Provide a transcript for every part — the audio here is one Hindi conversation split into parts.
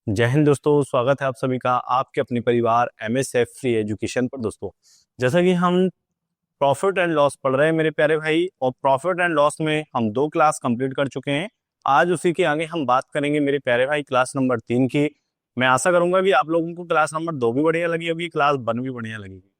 जय हिंद दोस्तों, स्वागत है आप सभी का आपके अपने परिवार एमएसएफ फ्री एजुकेशन पर। दोस्तों, जैसा कि हम प्रॉफिट एंड लॉस पढ़ रहे हैं मेरे प्यारे भाई, और प्रॉफिट एंड लॉस में हम 2 क्लास कंप्लीट कर चुके हैं। आज उसी के आगे हम बात करेंगे मेरे प्यारे भाई क्लास नंबर 3 की। मैं आशा करूंगा कि आप लोगों को क्लास नंबर 2 भी बढ़िया लगी होगी, क्लास 1 भी बढ़िया लगेगी।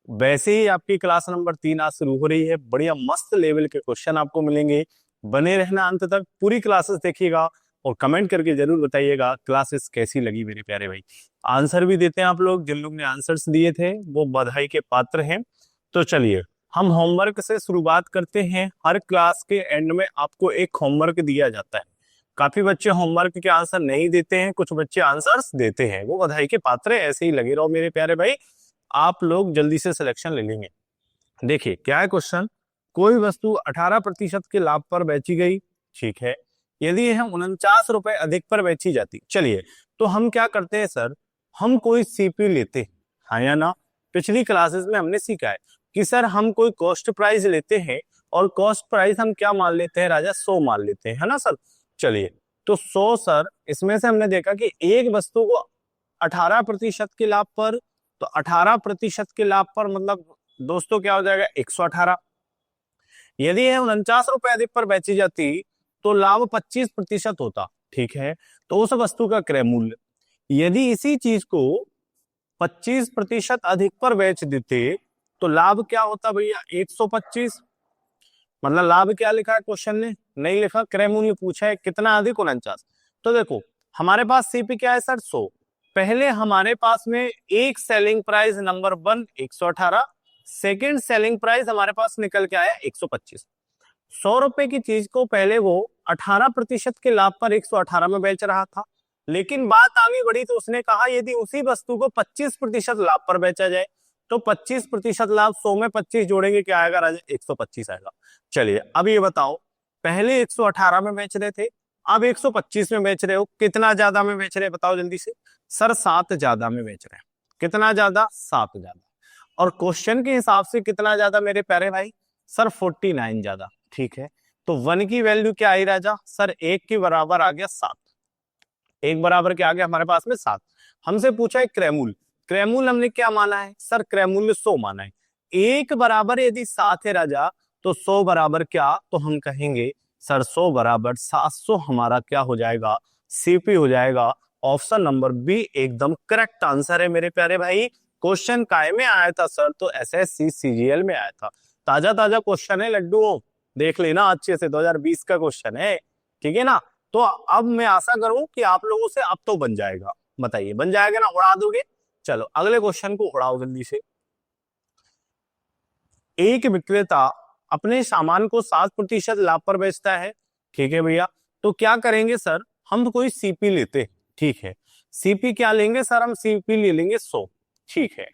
वैसे ही आपकी क्लास नंबर 3 आज शुरू हो रही है। बढ़िया मस्त लेवल के क्वेश्चन आपको मिलेंगे। बने रहना अंत तक, पूरी क्लासेस देखिएगा और कमेंट करके जरूर बताइएगा क्लासेस कैसी लगी मेरे प्यारे भाई। आंसर भी देते हैं आप लोग, जिन लोग ने आंसर्स दिए थे वो बधाई के पात्र हैं। तो चलिए हम होमवर्क से शुरुआत करते हैं। हर क्लास के एंड में आपको एक होमवर्क दिया जाता है। काफी बच्चे होमवर्क के आंसर नहीं देते हैं, कुछ बच्चे आंसर्स देते हैं, वो बधाई के पात्र है। ऐसे ही लगे रहो मेरे प्यारे भाई, आप लोग जल्दी से सिलेक्शन ले लेंगे। देखिए क्या है क्वेश्चन। कोई वस्तु 18% के लाभ पर बेची गई, ठीक है। यदि यह 49 रुपए अधिक पर बेची जाती, चलिए तो हम क्या करते हैं सर, हम कोई सीपी लेते हैं, हाँ या ना। पिछली क्लासेस में हमने सीखा है कि सर हम कोई कॉस्ट प्राइस लेते हैं, और कॉस्ट प्राइस हम क्या मान लेते हैं राजा, 100 मान लेते हैं, है ना सर। चलिए तो 100 सर, इसमें से हमने देखा कि एक वस्तु को 18% के लाभ पर, तो 18% के लाभ पर मतलब दोस्तों क्या हो जाएगा, 118। यदि यह 49 रुपए अधिक पर बेची जाती तो लाभ 25% होता, ठीक है। तो उस वस्तु का क्रय मूल्य, यदि इसी चीज को 25% अधिक पर बेच देते तो लाभ क्या होता भैया, 125। मतलब लाभ क्या लिखा है क्वेश्चन ने, नहीं लिखा, क्रय मूल्य पूछा है कितना अधिक, 49। तो देखो हमारे पास सीपी क्या है सर, 100। पहले हमारे पास में एक selling price number 1 118, second selling price हमारे पास निकल के आया 125। 100 रुपए की चीज को पहले वो 18% के लाभ पर 118 में बेच रहा था, लेकिन बात आगे बढ़ी तो उसने कहा यदि उसी वस्तु को 25% लाभ पर बेचा जाए, तो 25% लाभ, 100 में 25 जोड़ेंगे क्या आएगा राजा, 125 आएगा। चलिए अब ये बताओ, पहले 118 में बेच रहे थे, अब 125 में बेच रहे हो, कितना ज्यादा में बेच रहे हैं बताओ जल्दी से। सर 7 ज्यादा में बेच रहे हैं। कितना ज्यादा, 7 ज्यादा। और क्वेश्चन के हिसाब से कितना ज्यादा मेरे प्यारे भाई, सर 49 ज्यादा, ठीक है। तो 1 की वैल्यू क्या आई राजा, सर 1 के बराबर आ गया 7। एक बराबर क्या आ गया हमारे पास में, 7। हमसे पूछा है क्रयमूल, क्रयमूल हमने क्या माना है सर, क्रयमूल्य 100 माना है। 1 बराबर यदि 7 है राजा, तो 100 बराबर क्या, तो हम कहेंगे सर 100 बराबर 700 हमारा क्या हो जाएगा, सीपी हो जाएगा। ऑप्शन नंबर बी एकदम करेक्ट आंसर है मेरे प्यारे भाई। क्वेश्चन काय में आया था सर, तो एसएससी सीजीएल में आया था। ताजा ताजा क्वेश्चन है लड्डू, देख लेना अच्छे से, 2020 का क्वेश्चन है, ठीक है ना। तो अब मैं आशा करूं कि आप लोगों से अब तो बन जाएगा। बताइए बन जाएगा ना, उड़ा दोगे। चलो अगले क्वेश्चन को उड़ाओ जल्दी से। एक विक्रेता अपने सामान को 7% लाभ पर बेचता है, ठीक है भैया। तो क्या करेंगे सर, हम कोई सीपी लेते हैं, ठीक है। सीपी क्या लेंगे सर, हम सीपी ले लेंगे 100, ठीक है।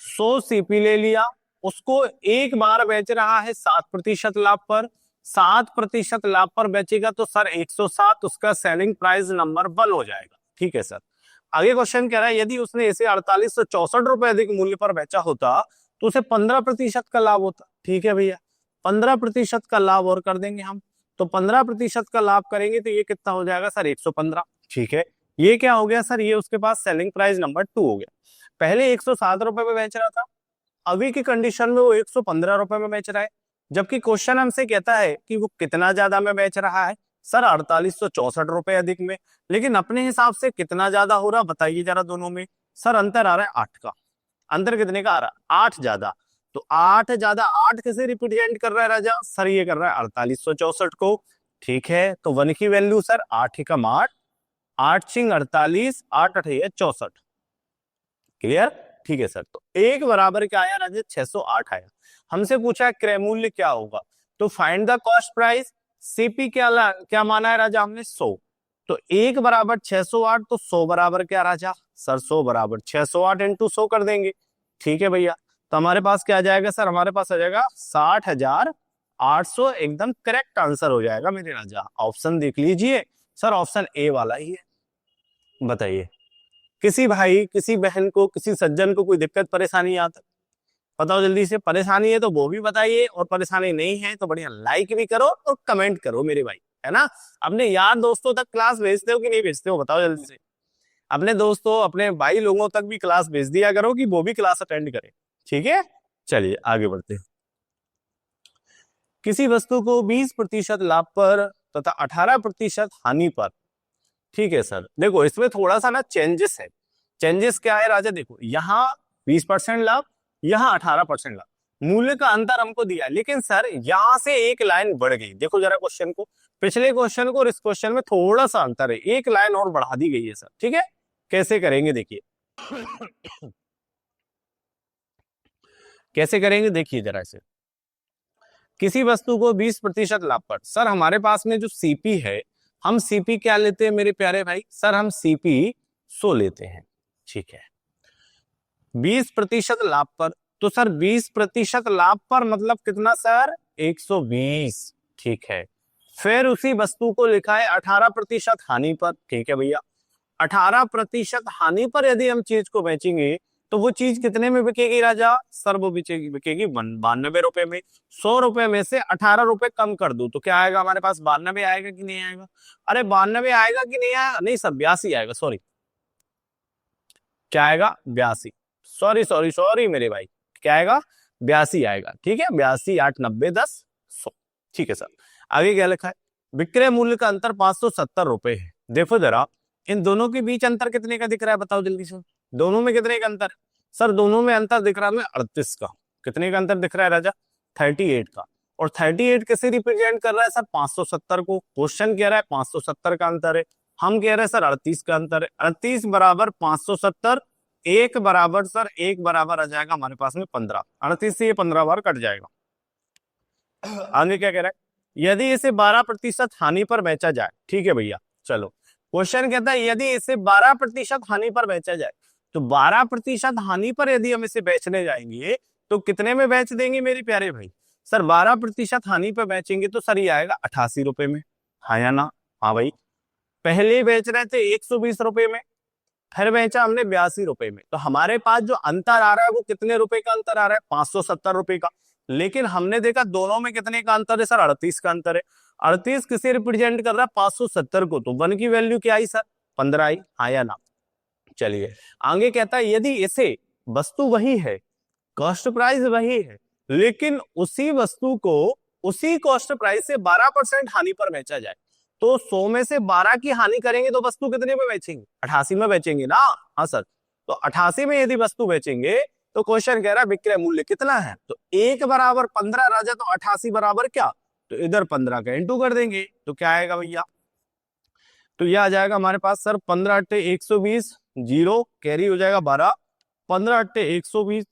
100 सीपी ले लिया, उसको एक बार बेच रहा है 7% लाभ पर। 7% लाभ पर बेचेगा तो सर 107 उसका सेलिंग प्राइस नंबर 1 हो जाएगा, ठीक है सर। आगे क्वेश्चन कह रहा है यदि उसने इसे 4864 रुपए अधिक मूल्य पर बेचा होता तो उसे 15% का लाभ होता, ठीक है भैया। 15% का लाभ और कर देंगे हम, तो 15% का लाभ करेंगे तो ये कितना हो जाएगा सर, 115, ठीक है। ये क्या हो गया सर, ये उसके पास सेलिंग प्राइस नंबर 2 हो गया। पहले 107 रुपए में बेच रहा था, अभी की कंडीशन में वो 115 रुपए में बेच रहा है। जबकि क्वेश्चन हमसे कहता है कि वो कितना ज्यादा में बेच रहा है, सर 4864 रुपए अधिक में। लेकिन अपने हिसाब से कितना ज्यादा हो रहा बताइए जरा दोनों में। सर अंतर आ रहा है 8 का। अंतर कितने का आ रहा है, 8 ज्यादा। तो 8 ज्यादा, 8 कैसे रिप्रेजेंट कर रहा है राजा, सर ये कर रहा है 4864 को, ठीक है। तो 1 की वैल्यू सर 8 एकम 8, 8 सिंह 48, 8 अठे 64, क्लियर, ठीक है सर। तो एक बराबर क्या आया राजा, 608 आया। हमसे पूछा है क्रय मूल्य क्या होगा, तो find the cost price. CP क्या माना है राजा हमने, 100। तो एक बराबर 608, तो 100 बराबर क्या राजा, सर 100 बराबर 608 इंटू 100 कर देंगे, ठीक है भैया। तो हमारे पास क्या आ जाएगा सर, हमारे पास आ जाएगा 60,800, एकदम करेक्ट आंसर हो जाएगा मेरे राजा। ऑप्शन देख लीजिए सर, ऑप्शन ए वाला ही है। बताइए किसी भाई, किसी बहन को, किसी सज्जन को कोई दिक्कत परेशानी आता, बताओ जल्दी से। परेशानी है तो वो भी बताइए, और परेशानी नहीं है तो बढ़िया लाइक भी करो और कमेंट करो मेरे भाई, है ना। अपने यार दोस्तों तक क्लास भेजते हो कि नहीं भेजते हो, बताओ जल्दी से। अपने दोस्तों अपने भाई लोगों तक भी क्लास भेज दिया करो कि वो भी क्लास अटेंड करें, ठीक है। चलिए आगे बढ़ते हैं। किसी वस्तु को 20% लाभ पर तथा 18% हानि पर, ठीक है सर। देखो इसमें थोड़ा सा ना चेंजेस है। चेंजेस क्या है राजा, देखो यहाँ 20% लाभ, यहाँ 18% लाभ, मूल्य का अंतर हमको दिया, लेकिन सर यहां से एक लाइन बढ़ गई। देखो जरा क्वेश्चन को, पिछले क्वेश्चन को और इस क्वेश्चन में थोड़ा सा अंतर है, एक लाइन और बढ़ा दी गई है सर, ठीक है। कैसे करेंगे देखिए, कैसे करेंगे देखिए जरा इसे। किसी वस्तु को 20% लाभ पर, सर हमारे पास में जो सीपी है, हम सीपी क्या लेते हैं मेरे प्यारे भाई, सर हम सीपी 100 लेते हैं, ठीक है। 20% लाभ पर, तो सर 20% लाभ पर मतलब कितना सर, 120, ठीक है। फिर उसी वस्तु को लिखा है 18% हानि पर, ठीक है भैया। 18% हानि पर यदि हम चीज को बेचेंगे तो वो चीज कितने में बिकेगी राजा, सर वो बिकेगी बिकेगी 92 रुपए में। 100 रुपए में से 18 रुपए कम कर दूं तो क्या आएगा हमारे पास, 92 आएगा कि नहीं आएगा। अरे 92 आएगा कि नहीं आएगा, नहीं सर 82 आएगा, सॉरी क्या आएगा 82, सॉरी सॉरी सॉरी मेरे भाई, क्या आएगा 82 आएगा, ठीक है। 82 8 90 10 100, ठीक है सर। आगे क्या लिखा है, विक्रय मूल्य का अंतर 570 रुपए है। देखो जरा इन दोनों के बीच अंतर कितने का दिख रहा है, बताओ जल्दी से, दोनों में कितने का अंतर है। सर दोनों में अंतर दिख रहा है 38 का। कितने का अंतर दिख रहा है राजा, 38 का। और 38 कैसे रिप्रेजेंट कर रहा है सर, 570 को। क्वेश्चन कह रहा है 570 का अंतर है, हम कह रहे हैं सर 38 का अंतर है। 38 बराबर 570, एक बराबर सर एक बराबर आ जाएगा हमारे पास में 15, 38 से ये 15 बार कट जाएगा। आगे क्या कह रहा है, यदि इसे 12% हानि पर बेचा जाए, ठीक है भैया। चलो क्वेश्चन कहता है यदि इसे 12% हानि पर बेचा जाए, तो 12% हानि पर यदि हम इसे बेचने जाएंगे तो कितने में बेच देंगे मेरे प्यारे भाई, सर 12% हानि पर बेचेंगे तो सर ये आएगा 88 रुपए में, हाँ या ना। हाँ भाई, पहले बेच रहे थे 120 रुपए में, फिर बेचा हमने 82 रुपए में, तो हमारे पास जो अंतर आ रहा है वो कितने रुपए का अंतर आ रहा है, 570 रुपए का। लेकिन हमने देखा दोनों में कितने का अंतर है सर, 38 का अंतर है। 38 किसे रिप्रेजेंट कर रहा है, 570 को, तो 1 की वैल्यू क्या आई सर, 15 आई, हाँ या ना। चलिए आगे कहता है यदि इसे, वस्तु वही है, कॉस्ट प्राइस वही है, लेकिन उसी वस्तु को उसी कॉस्ट प्राइस से 12% हानि पर बेचा जाए, तो 100 में से 12 की हानि करेंगे तो वस्तु कितने में बेचेंगे, 88 में बेचेंगे ना। हाँ सर, तो 88 में यदि वस्तु बेचेंगे तो क्वेश्चन कह रहा है विक्रय मूल्य कितना है, तो 1 बराबर 15 राजा, तो 88 बराबर क्या, तो इधर 15 का इंटू कर देंगे तो क्या आएगा भैया, तो यह आ जाएगा हमारे पास सर 15 अट्टे 120, जीरो कैरी हो जाएगा 12, 15 अट्टे 120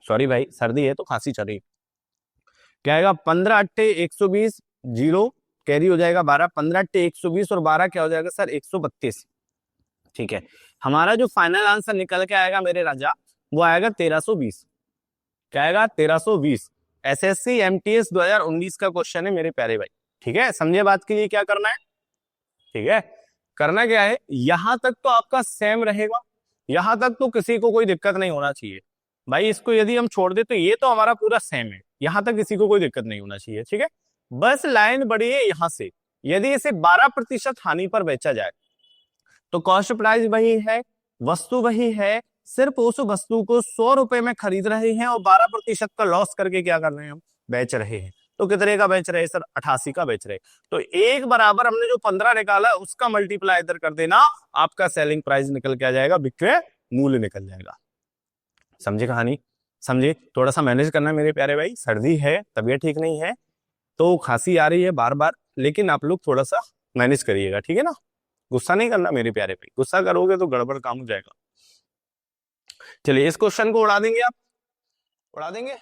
सॉरी भाई सर्दी है तो खांसी चल रही, क्या आएगा 15 अट्टे 120, जीरो कैरी हो जाएगा 12, 15 अट्टे 120 और 12 क्या हो जाएगा सर 132, ठीक है। हमारा जो फाइनल आंसर निकल के आएगा मेरे राजा वो आएगा 1320, क्या आएगा 1320। एसएससी एमटीएस 2019 का क्वेश्चन है मेरे प्यारे भाई, ठीक है। समझे बात के लिए क्या करना है, ठीक है। करना क्या है, यहां तक तो आपका सेम रहेगा, यहां तक तो किसी को कोई दिक्कत नहीं होना चाहिए भाई। इसको यदि हम छोड़ दे तो ये तो हमारा पूरा सेम है, यहां तक किसी को कोई दिक्कत नहीं होना चाहिए, ठीक है। बस लाइन बढ़ी है यहां से, यदि इसे 12% हानि पर बेचा जाए तो कॉस्ट प्राइस वही है, वस्तु वही है, सिर्फ उस वस्तु को 100 रुपए में खरीद रहे हैं और 12% का लॉस करके क्या कर रहे हैं हम, बेच रहे हैं। तो कितने का बेच रहे हैं सर, 88 का बेच रहे। तो एक बराबर हमने जो 15 निकाला उसका मल्टीप्लाई इधर कर देना, आपका सेलिंग प्राइस निकल के आ जाएगा, विक्रय मूल्य निकल जाएगा। समझे कहानी, समझे। थोड़ा सा मैनेज करना मेरे प्यारे भाई, सर्दी है, तबीयत ठीक नहीं है, तो खांसी आ रही है बार बार, लेकिन आप लोग थोड़ा सा मैनेज करिएगा, ठीक है ना। गुस्सा नहीं करना मेरे प्यारे भाई, गुस्सा करोगे तो गड़बड़ काम हो जाएगा। चलिए इस क्वेश्चन को उड़ा देंगे, आप उड़ा देंगे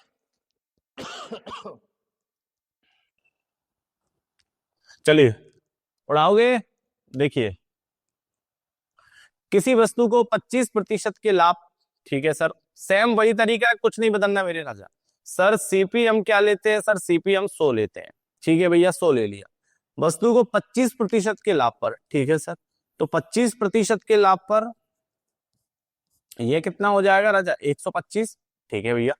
चलिए उड़ाओगे। देखिए किसी वस्तु को 25% के लाभ, ठीक है सर, सेम वही तरीका है, कुछ नहीं बदलना मेरे राजा। सर सीपीएम क्या लेते हैं सर, सीपीएम 100 लेते हैं, ठीक है भैया 100 ले लिया। वस्तु को 25% के लाभ पर, ठीक है सर, तो 25% के लाभ पर ये कितना हो जाएगा राजा 125, ठीक है भैया।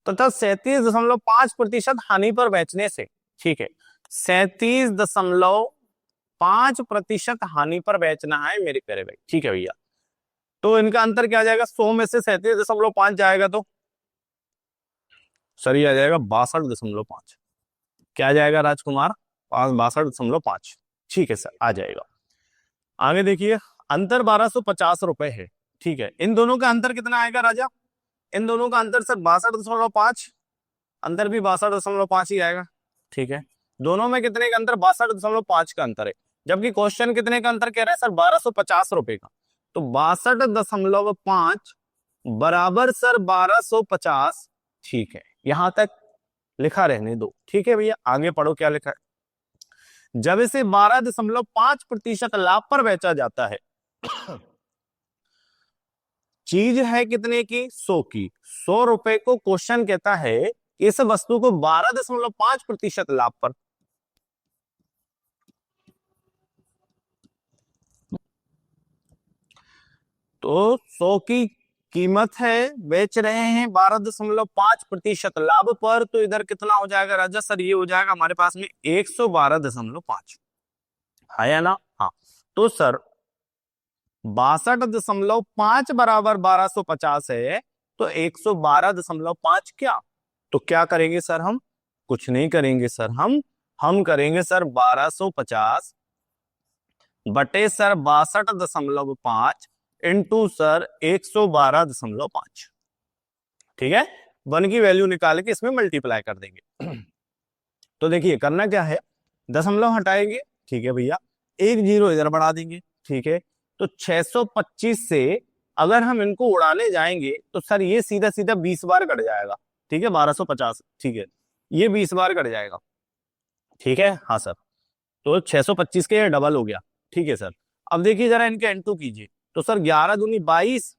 तथा 37.5% हानि पर बेचने से, ठीक है, 37.5% हानि पर बेचना है मेरे प्यारे भाई, ठीक है भैया। तो इनका अंतर क्या आ जाएगा, 100 में से 37.5 जाएगा तो सर ये आ जाएगा 62.5। क्या जाएगा राजकुमार, 62.5। ठीक है सर, आ जाएगा। आगे देखिए, अंतर 1250 रुपए है, ठीक है। इन दोनों का अंतर कितना आएगा राजा, इन दोनों का अंतर सर 62.5, अंतर भी 62.5 ही आएगा, ठीक है। दोनों में कितने का अंतर, 62.5 का अंतर है, जबकि क्वेश्चन कितने का अंतर कह रहा है सर, 1250 रुपए का। तो 62.5 बराबर सर 1250, ठीक है, यहां तक लिखा रहने दो, ठीक है भैया। आगे पढ़ो क्या लिखा है, जब इसे 12.5% लाभ पर बेचा जाता है, चीज है कितने की, 100 की, 100 रुपए को क्वेश्चन कहता है इस वस्तु को 12.5% लाभ पर, तो 100 की कीमत है, बेच रहे हैं 12.5% लाभ पर, तो इधर कितना हो जाएगा राजा, सर ये हो जाएगा हमारे पास में 112.5, है या ना, हाँ। तो सर 62.5 बराबर 1250 है, तो 112.5 क्या, तो क्या करेंगे सर हम, कुछ नहीं करेंगे सर, हम करेंगे सर 1250 बटे सर 62.5 इंटू सर 112.5, ठीक है। 1 की वैल्यू निकाल के इसमें मल्टीप्लाई कर देंगे। तो देखिए करना क्या है, दशमलव हटाएंगे, ठीक है भैया, एक जीरो इधर बढ़ा देंगे, ठीक है। तो 625 से अगर हम इनको उड़ाने जाएंगे तो सर ये सीधा सीधा 20 बार कट जाएगा, ठीक है, 1250, ठीक है, ये 20 बार कट जाएगा, ठीक है, हाँ सर। तो 625 के डबल हो गया, ठीक है सर। अब देखिए जरा इनके इंटू कीजिए, तो सर 11 दूनी 22,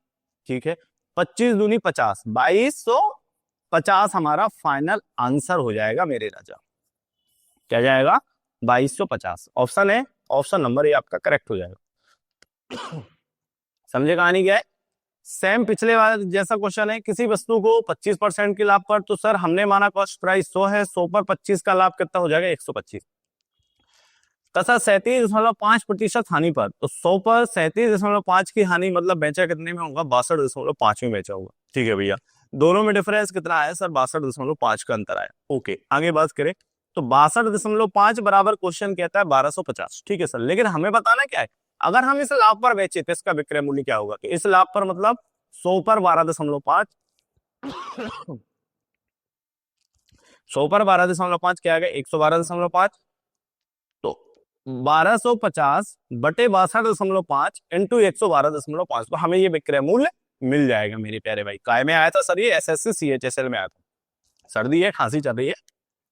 ठीक है, 25 दूनी 50, 2250 हमारा फाइनल आंसर हो जाएगा मेरे राजा, क्या जाएगा, 2250 ऑप्शन है, ऑप्शन नंबर ये आपका करेक्ट हो जाएगा। समझे कहानी क्या है, सेम पिछले वाले जैसा क्वेश्चन है, किसी वस्तु को 25% के लाभ पर, तो सर हमने माना कॉस्ट प्राइस 100 है, 100 पर 25 का लाभ कितना हो जाएगा, 125, तथा 37.5% हानि पर, तो 100 पर 37.5 की हानि मतलब बेचा कितने में होगा, 62.5 में बेचा होगा, ठीक है भैया। दोनों में डिफरेंस कितना आया सर, 62.5 का अंतर आया, ओके। आगे बात करें तो 62.5 बराबर क्वेश्चन कहता है 1250, ठीक है सर। लेकिन हमें बताना क्या है, अगर हम इस लाभ पर बेचे तो इसका विक्रय मूल्य क्या होगा, कि इस लाभ पर मतलब 100 पर 12.5, 100 पर 12.5 क्या आएगा, 112.5, तो 1250 बटे 62.5 इंटू 112.5, तो हमें ये विक्रय मूल्य मिल जाएगा मेरे प्यारे भाई। काय में आया था सर, ये एसएससी सीएचएसएल में आया था, सर्दी है, खांसी चल रही है,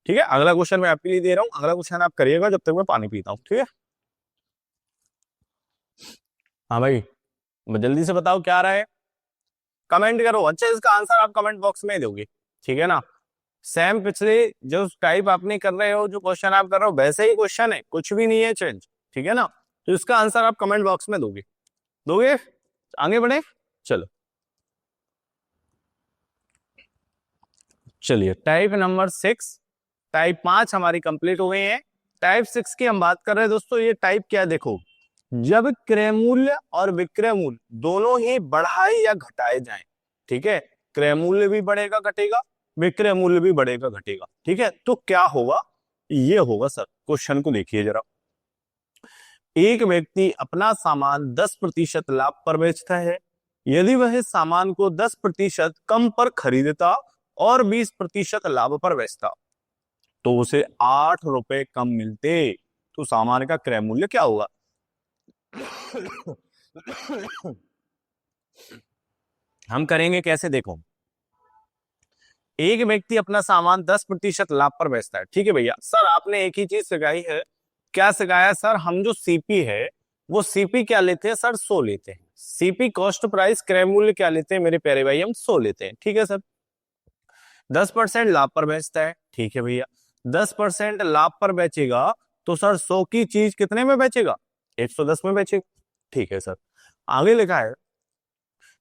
ठीक है। अगला क्वेश्चन मैं आपके लिए दे रहा हूं, अगला क्वेश्चन आप करिएगा जब तक मैं पानी पीता हूं, ठीक है। हाँ भाई, जल्दी से बताओ क्या रहा है, कमेंट करो, अच्छा इसका आंसर आप कमेंट बॉक्स में ही दोगे, ठीक है ना। सेम पिछले जो टाइप आपने कर रहे हो, जो क्वेश्चन आप कर रहे हो वैसे ही क्वेश्चन है, कुछ भी नहीं है चेंज, ठीक है ना। तो इसका आंसर आप कमेंट बॉक्स में दोगे, दोगे, आगे बढ़े, चलो। चलिए टाइप नंबर 6, टाइप 5 हमारी कंप्लीट हो गई है। टाइप 6 की हम बात कर रहे हैं दोस्तों, ये टाइप क्या है देखो, जब क्रय मूल्य और विक्रय मूल्य दोनों ही बढ़ाए या घटाए जाएं, ठीक है, क्रय मूल्य भी बढ़ेगा घटेगा, विक्रय मूल्य भी बढ़ेगा घटेगा, ठीक है, तो क्या होगा, ये होगा सर, क्वेश्चन को देखिए जरा। एक व्यक्ति अपना सामान 10% लाभ पर बेचता है, यदि वह इस सामान को 10% कम पर खरीदता और 20% लाभ पर बेचता तो उसे 8 रुपए कम मिलते, तो सामान का क्रय मूल्य क्या होगा। हम करेंगे कैसे देखो, एक व्यक्ति अपना सामान 10% लाभ पर बेचता है, ठीक है भैया। सर आपने एक ही चीज सिखाई है, क्या सिखाया सर, हम जो सीपी है वो सीपी क्या लेते हैं सर, 100 लेते हैं, सीपी कॉस्ट प्राइस क्रय मूल्य क्या लेते हैं मेरे प्यारे भाई, हम 100 लेते हैं, ठीक है सर। 10% लाभ पर बेचता है, ठीक है भैया, 10% लाभ पर बेचेगा तो सर 100 की चीज कितने में बेचेगा, 110 में बेचेगा, ठीक है सर। आगे लिखा है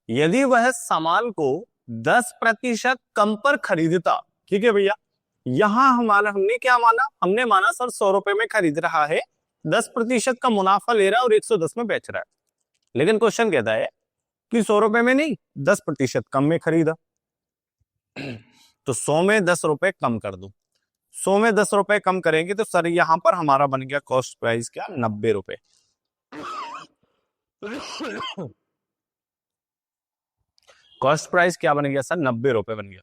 यदि वह सामान को 10% कम पर खरीदता, ठीक है भैया, यहां हमारा हमने क्या माना, हमने माना सर 100 रुपए में खरीद रहा है, 10% का मुनाफा ले रहा है और 110 में बेच रहा है। लेकिन क्वेश्चन कहता है कि 100 रुपए में नहीं, 10% कम में खरीदा। तो 100 में 10 रुपए कम कर दो, 100 में 10 रुपए कम करेंगे तो सर यहां पर हमारा बन गया कॉस्ट प्राइस क्या, 90 रुपए। कॉस्ट प्राइस क्या बन गया सर, 90 रुपए बन गया।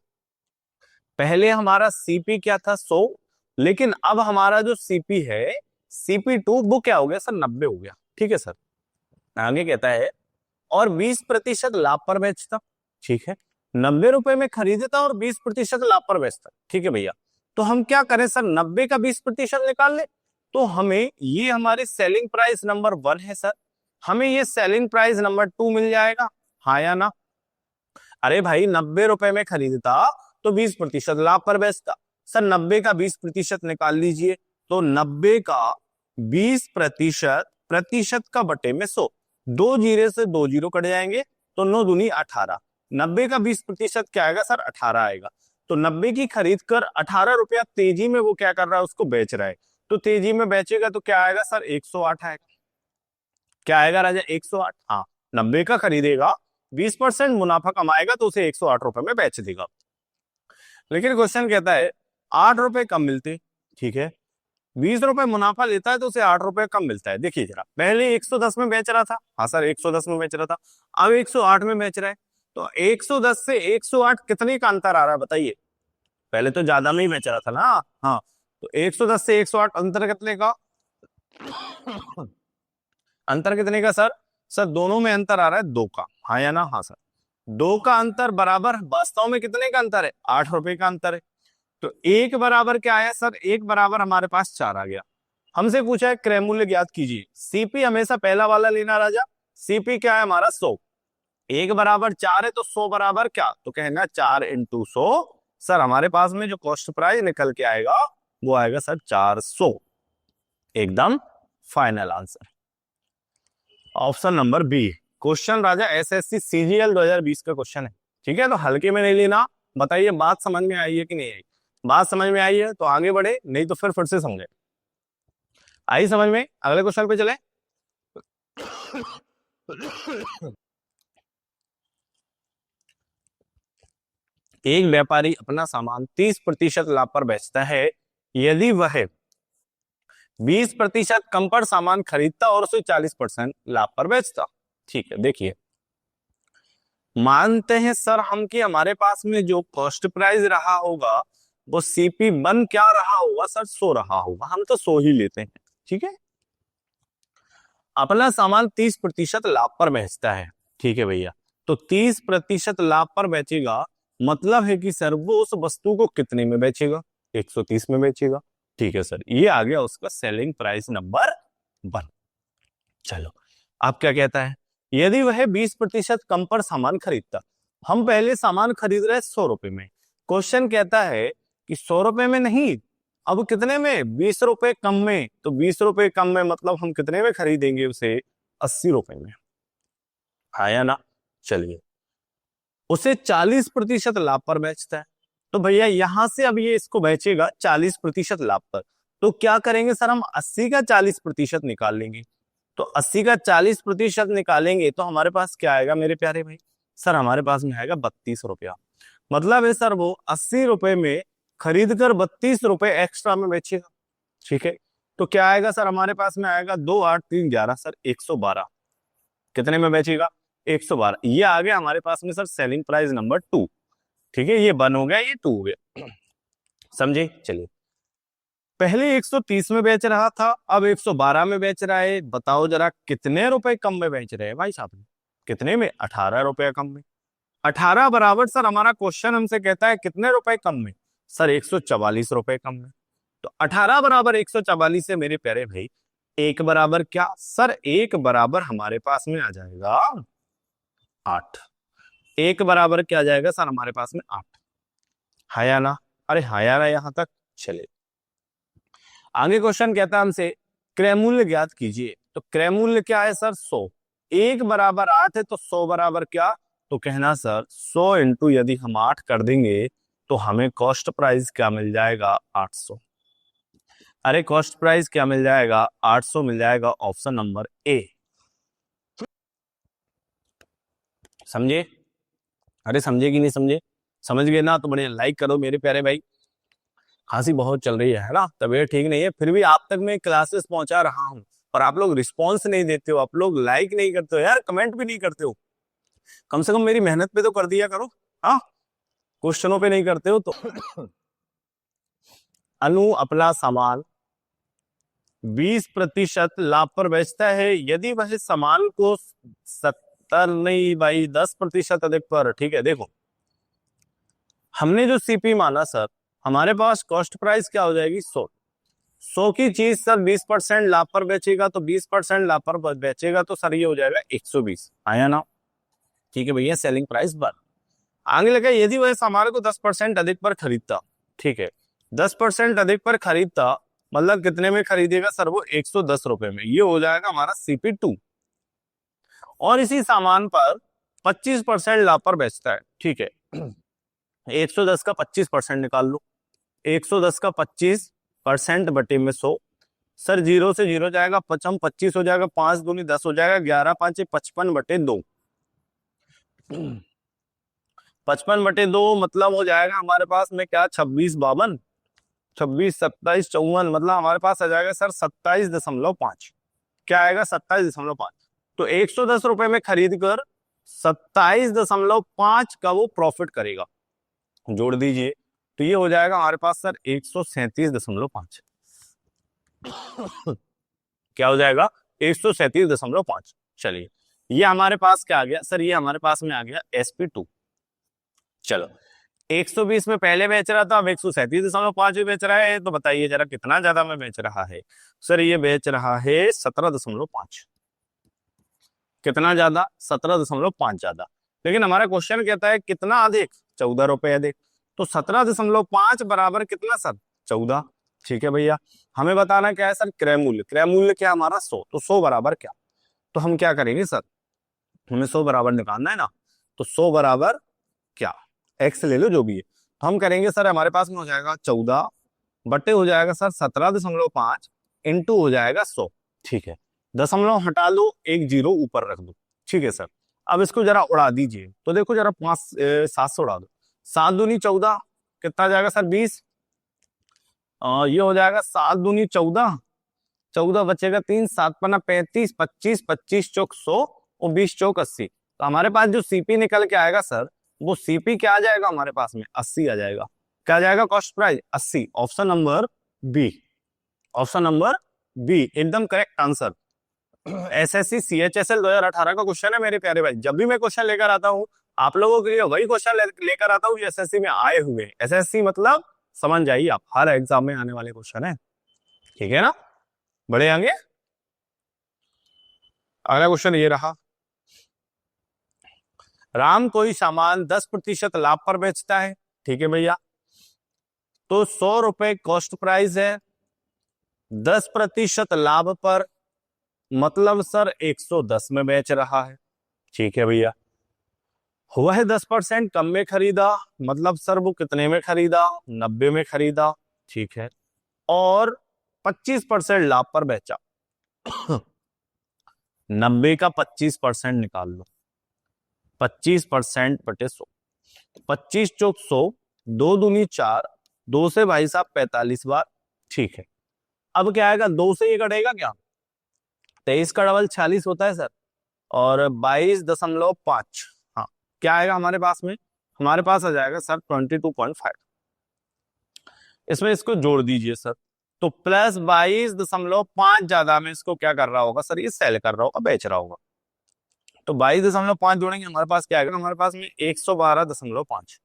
पहले हमारा सीपी क्या था, 100, लेकिन अब हमारा जो सीपी है CP2 वो क्या हो गया सर, 90 हो गया। ठीक है सर, आगे कहता है और 20% लाभ पर बेचता। ठीक है, 90 रुपए में खरीदता और 20% लाभ पर बेचता। ठीक है भैया, तो हम क्या करें सर, 90 का 20% निकाल ले। तो हमें ये हमारी सेलिंग प्राइस नंबर 1 है सर, हमें ये सेलिंग प्राइस नंबर 2 मिल जाएगा, हाँ या ना। अरे भाई 90 रुपए में खरीदता तो 20% लाभ पर बेचता। सर 90 का 20% निकाल लीजिए, तो 90 का 20%, प्रतिशत का बटे में 100, 2 जीरो से 2 जीरो कट जाएंगे, तो 9 दूनी 18। 90 का 20% क्या आएगा सर, 18 आएगा। तो 90 की खरीद कर 18 रुपया तेजी में वो क्या कर रहा है, उसको बेच रहा है। तो तेजी में बेचेगा तो क्या आएगा सर, 108 आएगा। क्या आएगा राजा, 108। हाँ, 90 का खरीदेगा, 20% मुनाफा कमाएगा तो उसे 108 रुपए में बेच देगा। लेकिन क्वेश्चन कहता है 8 रुपए कम मिलते। ठीक है, 20 रुपए मुनाफा लेता है तो उसे 8 रुपए कम मिलता है। देखिए जरा, पहले 110 में बेच रहा था, हाँ सर 110 में बेच रहा था, अब 108 में बेच रहा है। तो 110 से 108 कितने का अंतर आ रहा है बताइए, पहले तो ज्यादा में ही बेच रहा था ना। हाँ, तो 110 से 108 अंतर कितने का, अंतर कितने का सर, सर दोनों में अंतर आ रहा है 2 का, हाँ या ना। हाँ सर, 2 का अंतर बराबर वास्तव में कितने का अंतर है, 8 रुपए का अंतर है। तो एक बराबर क्या आया सर, एक बराबर हमारे पास 4 आ गया। हमसे पूछा है क्रय मूल्य ज्ञात कीजिए। सीपी हमेशा पहला वाला लेना राजा, सीपी क्या है हमारा 100, एक बराबर 4 है तो 100 बराबर क्या, तो कहना 4 इंटू 100। सर हमारे पास में जो कॉस्ट प्राइस निकल के आएगा वो आएगा सर 400, एकदम final answer option number B. Question राजा एसएससी सीजीएल 2020 का क्वेश्चन है। ठीक है, तो हल्के में नहीं लेना। बताइए बात समझ में आई है कि नहीं आई, बात समझ में आई है तो आगे बढ़े, नहीं तो फिर से समझे। आई समझ में, अगले क्वेश्चन पे चले। एक व्यापारी अपना सामान 30% लाभ पर बेचता है, यदि वह 20% कम पर सामान खरीदता और उसे 40% लाभ पर बेचता। ठीक है, देखिए मानते हैं सर हम कि हमारे पास में जो कॉस्ट प्राइस रहा होगा वो CP1 क्या रहा होगा सर, 100 रहा होगा, हम तो 100 ही लेते हैं। ठीक है, अपना सामान 30% लाभ पर बेचता है। ठीक है भैया, तो 30% लाभ पर बेचेगा, मतलब है कि सर वो उस वस्तु को कितने में बेचेगा, 130 में बेचेगा। ठीक है सर, ये आ गया उसका सेलिंग प्राइस नंबर 1। चलो, अब क्या कहता है, यदि वह 20% कम पर सामान खरीदता। हम पहले सामान खरीद रहे 100 रुपए में, क्वेश्चन कहता है कि 100 रुपए में नहीं, अब कितने में, 20 रुपए कम में। तो 20 रुपए कम में मतलब हम कितने में खरीदेंगे उसे, 80 रुपए में, आया ना। चलिए, उसे 40% लाभ पर बेचता है। तो भैया यहां से अब ये इसको बेचेगा 40% लाभ पर, तो क्या करेंगे सर, हम 80 का 40% निकाल लेंगे। तो 80 का 40% निकालेंगे तो हमारे पास क्या आएगा मेरे प्यारे भाई, सर हमारे पास में आएगा 32 रुपया। मतलब है सर वो 80 रुपए में खरीद कर 32 रुपए एक्स्ट्रा में बेचेगा। ठीक है, तो क्या आएगा सर हमारे पास में आएगा 2 8 3 11 सर 112, कितने में बेचेगा, 112। ये आ गया हमारे पास में सर सेलिंग प्राइस नंबर 2। ठीक है, ये 1 हो गया, ये 2 हो गया। समझे, चलिए पहले 130 में बेच रहा था, अब 112 में बेच रहा है। बताओ जरा कितने रुपए कम में बेच रहे हैं भाई साहब, कितने में, 18 रुपए कम में। 18 बराबर सर हमारा क्वेश्चन हमसे कहता है कितने रुपए कम में, सर 144 रुपए कम में। तो 18 बराबर 144 है मेरे प्यारे भाई, एक बराबर क्या सर, एक बराबर हमारे पास में आ जाएगा 8। एक बराबर क्या आ जाएगा सर हमारे पास में 8, हाया ना, अरे हाया ना यहां तक। चले आगे क्वेश्चन कहता है हमसे क्रय मूल्य ज्ञात कीजिए। तो क्रय मूल्य क्या है सर, 100, एक बराबर 8 है तो 100 बराबर क्या, तो कहना सर 100 इंटू यदि हम 8 कर देंगे तो हमें कॉस्ट प्राइस क्या मिल जाएगा, 800। अरे कॉस्ट प्राइस क्या मिल जाएगा, 800 मिल जाएगा, ऑप्शन नंबर ए। समझे? अरे समझे कि नहीं समझे? समझ गए ना तो बढ़िया, लाइक करो मेरे प्यारे भाई। खांसी बहुत चल रही है ना, तबीयत ठीक नहीं है, फिर भी आप तक मैं क्लासेस पहुंचा रहा हूं और आप लोग रिस्पॉन्स नहीं देते हो, आप लोग लाइक नहीं करते हो यार, कमेंट भी नहीं करते हो। कम से कम मेरी मेहनत पे तो कर दिया करो। हाँ, क्वेश्चनों पे नहीं करते हो तो। अनु अपना सामान 20% लाभ पर बेचता है यदि वह सामान को 70 नहीं भाई 10% अधिक पर। ठीक है, देखो हमने जो सीपी माना सर, हमारे पास कॉस्ट प्राइस क्या हो जाएगी, 100 की चीज सर 20% लाभ पर बेचेगा तो 20% लाभ पर बेचेगा तो सर ये हो जाएगा 120। आया ना? ठीक है भैया, सेलिंग प्राइस बर। आगे लगा यदि वह सामान को 10% अधिक पर खरीदता। ठीक है, 10% अधिक पर खरीदता मतलब कितने में खरीदेगा सर, वो 110 रुपए में। ये हो जाएगा हमारा CP2। और इसी सामान पर 25% लाभ पर बेचता है। ठीक है, 110 का 25% निकाल लो, 110 का 25% बटे में 100। सर 0 से 0 जाएगा, पचम 25 हो जाएगा, 5 दूनी 10 हो जाएगा, 11 5 55 बटे 2। 55 बटे 2 मतलब हो जाएगा हमारे पास में क्या, 26 52, 26 27 54, मतलब हमारे पास आ जाएगा सर 27.5। क्या आएगा, 27.5। तो 110 रुपए में खरीद कर 27.5 का वो प्रॉफिट करेगा। जोड़ दीजिए तो ये हो जाएगा हमारे पास सर 137.5। क्या हो जाएगा, 137.5। चलिए ये हमारे पास क्या आ गया सर, ये हमारे पास में आ गया SP2। चलो 120 में पहले बेच रहा था, अब 137.5 भी बेच रहा है, तो बताइए जरा कितना ज्यादा में बेच रहा है। सर ये बेच रहा है 17.5। कितना ज्यादा, 17.5 ज्यादा। लेकिन हमारा क्वेश्चन कहता है कितना अधिक, 14 रुपए अधिक। तो 17.5 बराबर कितना सर, 14। ठीक है भैया, हमें बताना क्या है सर, क्रय मूल्य। क्रय मूल्य क्या हमारा 100, तो 100 बराबर क्या। तो हम क्या करेंगे सर, हमें 100 बराबर निकालना है ना, तो 100 बराबर क्या, एक्स ले लो जो भी है। तो हम करेंगे सर, हमारे पास में हो जाएगा 14 बटे हो जाएगा सर 17.5 इंटू हो जाएगा 100। ठीक है, दशमलव हटा लो, एक जीरो ऊपर रख दो। ठीक है सर, अब इसको जरा उड़ा दीजिए तो देखो जरा 7 से उड़ा दो, 7 दूनी 14, कितना जाएगा सर 20। ये हो जाएगा 7 दूनी 14, 14 बचेगा 3, 7 पन्ना 35, 25, 25 चौक 100 और 20 चौक 80। तो हमारे पास जो सीपी निकल के आएगा सर, वो सीपी क्या आ जाएगा हमारे पास में, 80 आ जाएगा। क्या आ जाएगा cost price, 80। Option number B, option number B एकदम करेक्ट आंसर। SSC CHSL 2018 का क्वेश्चन है मेरे प्यारे भाई। जब भी मैं क्वेश्चन लेकर आता हूँ आप लोगों के लिए वही क्वेश्चन लेकर आता हूँ जो SSC में आए हुए। SSC मतलब समझ जाइए आप, हर एग्जाम में आने वाले क्वेश्चन है। ठीक है ना, बड़े आगे। अगला क्वेश्चन ये रहा, राम कोई सामान 10% लाभ पर बेचता है। ठीक है भैया, तो 100 रुपए कॉस्ट प्राइस है, 10% लाभ पर मतलब सर 110 में बेच रहा है। ठीक है भैया, हुआ है 10% कम में खरीदा, मतलब सर वो कितने में खरीदा, 90 में खरीदा। ठीक है, और 25% लाभ पर बेचा। 90 का 25% निकाल लो, 25% बटे 100, 25 चौक 100, 2 दूनी 4, 2 से भाई साहब 45 बार। ठीक है, अब क्या आएगा, 2 से ये कटेगा क्या, 23 का डबल 46 होता है सर, और 22.5। हाँ, क्या आएगा हमारे पास में, हमारे पास आ जाएगा सर 22.5। इसमें इसको जोड़ दीजिए सर, तो प्लस 22.5 ज्यादा में इसको क्या कर रहा होगा सर, ये सेल कर रहा होगा, बेच रहा होगा। तो 22.5 जोड़ेंगे हमारे पास क्या आएगा, हमारे पास में 112.5।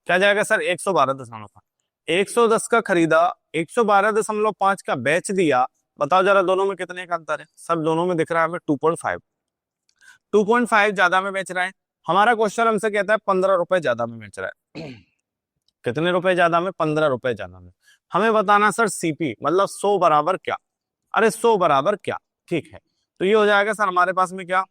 क्या जाएगा सर, 112.5। 110 का खरीदा, 112.5 का बेच दिया। बताओ जरा दोनों में कितने का अंतर है सर, दोनों में दिख रहा है हमें 2.5। 2.5 ज्यादा में बेच रहा है। हमारा क्वेश्चन हमसे कहता है 15 रुपए ज्यादा में बेच रहा है। कितने रुपए ज्यादा में, 15 रुपए ज्यादा में। हमें बताना सर सीपी मतलब 100 बराबर क्या। अरे 100 बराबर क्या, ठीक है, तो ये हो जाएगा सर हमारे पास में क्या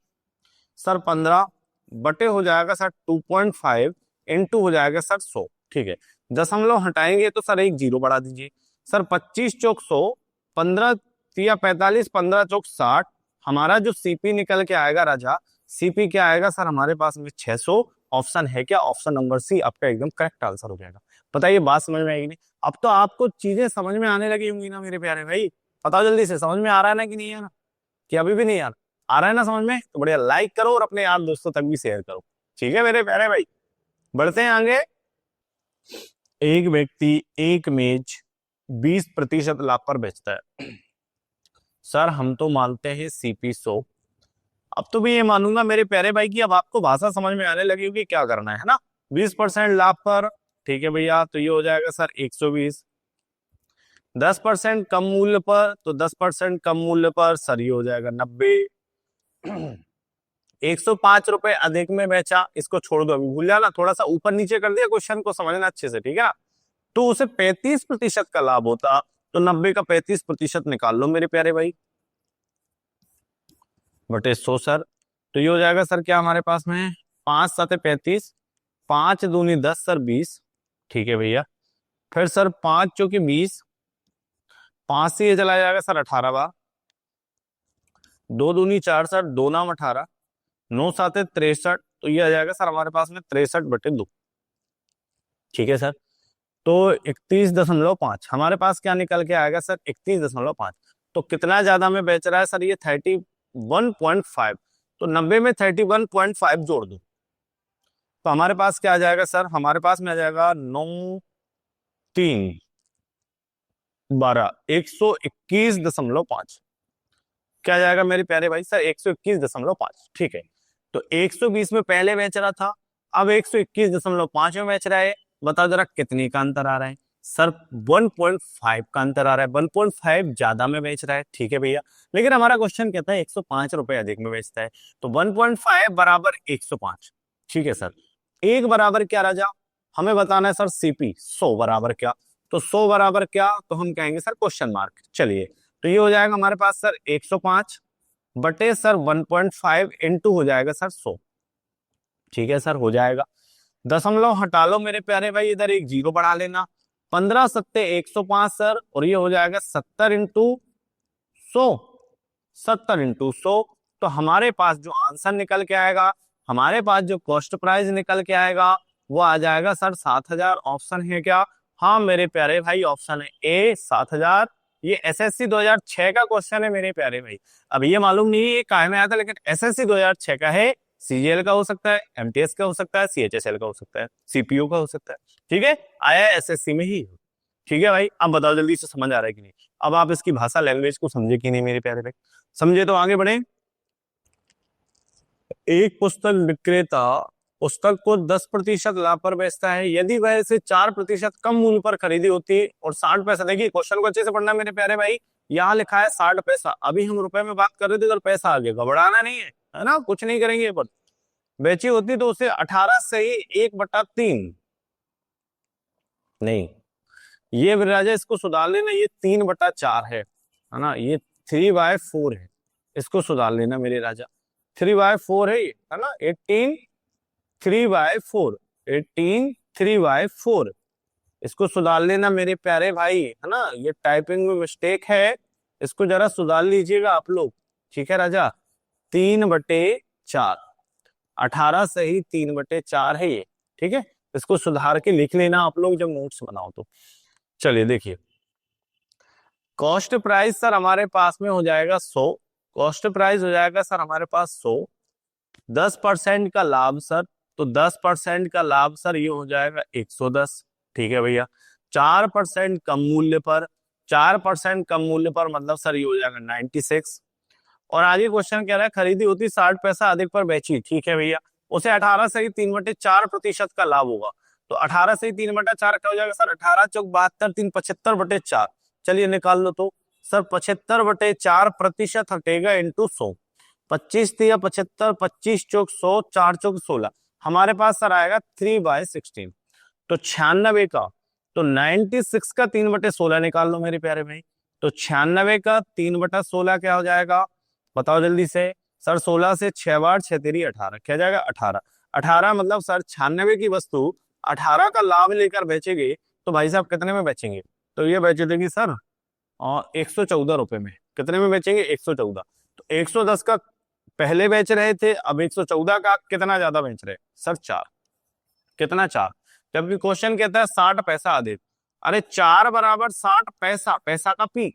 सर, 15 बटे हो जाएगा सर 2.5 इंटू हो जाएगा सर 100। ठीक है, दशमलव हटाएंगे तो सर एक जीरो बढ़ा दीजिए। सर 25 चौक 100, 15 या 45, 15 चौक 60। हमारा जो सीपी निकल के आएगा राजा, सीपी क्या आएगा सर हमारे पास में 600। ऑप्शन है क्या? ऑप्शन नंबर सी आपका एकदम करेक्ट आंसर हो जाएगा। बताइए बात समझ में आएगी नहीं? अब तो आपको चीजें समझ में आने लगी होंगी ना मेरे प्यारे भाई? बताओ जल्दी से, समझ में आ रहा है ना कि नहीं है ना? कि अभी भी नहीं आ रहा है ना समझ में? तो बढ़िया, लाइक करो और अपने यार दोस्तों तक भी शेयर करो। ठीक है मेरे प्यारे भाई, बढ़ते हैं आगे। एक व्यक्ति एक मेज 20% लाभ पर बेचता है। सर हम तो मानते हैं सीपी 100। अब तो मैं ये मानूंगा मेरे प्यारे भाई की अब आपको भाषा समझ में आने लगी होगी क्या करना है ना। 20% लाभ पर, ठीक है भैया, तो ये हो जाएगा सर 120। 10% कम मूल्य पर, तो 10% कम मूल्य पर सर ये हो जाएगा 90। 105 रुपए अधिक में बेचा, इसको छोड़ दो, अभी भूल जाना, थोड़ा सा ऊपर नीचे कर दिया, क्वेश्चन को समझना अच्छे से, ठीक है। तो उसे 35% का लाभ होता, तो 90 का 35% निकाल लो मेरे प्यारे भाई, बटे 100 सर। तो ये हो जाएगा सर क्या हमारे पास में, 5 7 35, 5 दूनी 10 सर 20, ठीक है भैया। फिर सर 5 चौकी 20, 5 से ये चला जाएगा सर 18 बार, 2 दूनी 4 सर, 2 नाम 18, 9 7 63, तो ये आ जाएगा सर हमारे पास में 63/2, ठीक है सर। तो 31.5 हमारे पास क्या निकल के आएगा सर, 31.5। तो कितना ज्यादा में बेच रहा है सर, ये 31.5। तो 90 में 31.5 जोड़ दो, तो हमारे पास क्या आ जाएगा सर, हमारे पास में आ जाएगा 9 3 12, 121.5। क्या जाएगा मेरे प्यारे भाई सर, 121.5, ठीक है। तो 120 में पहले बेच रहा था, अब 121.5 में बेच रहा है। बताओ जरा कितने का अंतर आ रहा है सर, 1.5 का अंतर आ रहा है, 1.5 ज्यादा में बेच रहा है, ठीक है भैया। लेकिन हमारा क्वेश्चन कहता है 105 रुपए अधिक में बेचता है, तो 1.5 बराबर 105, ठीक है सर। एक बराबर क्या राजा, हमें बताना है सर सीपी 100 बराबर क्या। तो 100 बराबर क्या, तो हम कहेंगे सर क्वेश्चन मार्क। चलिए, तो ये हो जाएगा हमारे पास सर 105 बटे सर 1.5 इंटू हो जाएगा सर 100, ठीक है सर, हो जाएगा। दशमलव हटा लो मेरे प्यारे भाई, इधर एक जीरो बढ़ा लेना, 15 सत्ते 105 सर, और ये हो जाएगा 70 × 100, 70 × 100। तो हमारे पास जो आंसर निकल के आएगा, हमारे पास जो कॉस्ट प्राइस निकल के आएगा, वो आ जाएगा सर 7000। ऑप्शन है क्या? हाँ मेरे प्यारे भाई, ऑप्शन है ए 7000। ये एसएससी 2006 का क्वेश्चन है मेरे प्यारे भाई। अब ये मालूम नहीं ये काहे में आया था, लेकिन एसएससी 2006 का है। सीजीएल का हो सकता है, एमटीएस का हो सकता है, सीएचएसएल का हो सकता है, सीपीयू का हो सकता है, ठीक है, आया एसएससी में ही। ठीक है भाई, अब बताओ जल्दी से समझ आ रहा है कि नहीं? अब आप इसकी भाषा लैंग्वेज को समझे कि नहीं मेरे प्यारे भाई? समझे तो आगे बढ़े। एक पुस्तक विक्रेता पुस्तक को 10% लाभ पर बेचता है, यदि वह इसे 4% कम मूल्य पर खरीदी होती और 60 पैसा, देखिए क्वेश्चन को अच्छे से पढ़ना मेरे प्यारे भाई। यहाँ लिखा है 60 पैसा, अभी हम रुपए में बात कर रहे थे तो पैसा आ गया, घबराना नहीं है ना, कुछ नहीं करेंगे, पर बेची होती तो उसे 18 से ही 1/3, नहीं ये राजा इसको सुधार लेना, ये 3/4 है ना, ये 3/4 है, इसको सुधार लेना मेरे राजा, 3/4 है ये, है ना, 18 3/4, 18 3/4, इसको सुधार लेना मेरे प्यारे भाई, है ना, ये टाइपिंग में मिस्टेक है, इसको जरा सुधार लीजिएगा आप लोग, ठीक है राजा। 3/4, 18 से ही 3/4 है ये, ठीक है, इसको सुधार के लिख लेना आप लोग जब नोट्स बनाओ तो। चलिए देखिए, कॉस्ट प्राइस सर हमारे पास में हो जाएगा 100, कॉस्ट प्राइस हो जाएगा सर हमारे पास 100, 10% का लाभ सर, तो 10% का लाभ सर ये हो जाएगा 110, ठीक है भैया। 4% कम मूल्य पर, 4% कम मूल्य पर मतलब सर ये हो जाएगा 96। और आगे क्वेश्चन कह रहा है खरीदी होती 60 पैसा अधिक पर बेची, ठीक है भैया, उसे 18 से ही 3/4% का लाभ होगा, तो 18 से ही 3/4 क्या हो जाएगा सर, 18 चौक 72, 3 75/4, चलिए निकाल लो तो सर 75/4% हटेगा इंटू 100, 25 या 75, 25 चौक 100, 4 चौक 16, हमारे पास सर आएगा 3/16। तो 96 का, तो 96 का 3/16 निकाल लो मेरे प्यारे भाई, तो 96 का 3/16 क्या हो जाएगा, बताओ जल्दी से सर। 16 से 6 बार 6 तेरी 18, क्या जाएगा 18, 18 मतलब सर 96 की वस्तु 18 का लाभ लेकर बेचेंगे तो भाई साहब कितने में बेचेंगे? तो ये बेच देंगे सर 114 रुपए में। कितने में बेचेंगे? 114। तो 110 का पहले बेच रहे थे, अब 114 का कितना ज्यादा बेच रहे सर? 4। कितना? 4। जबकि क्वेश्चन कहता है 60 पैसा अधिक। अरे 4 बराबर 60 पैसा, पैसा का पी,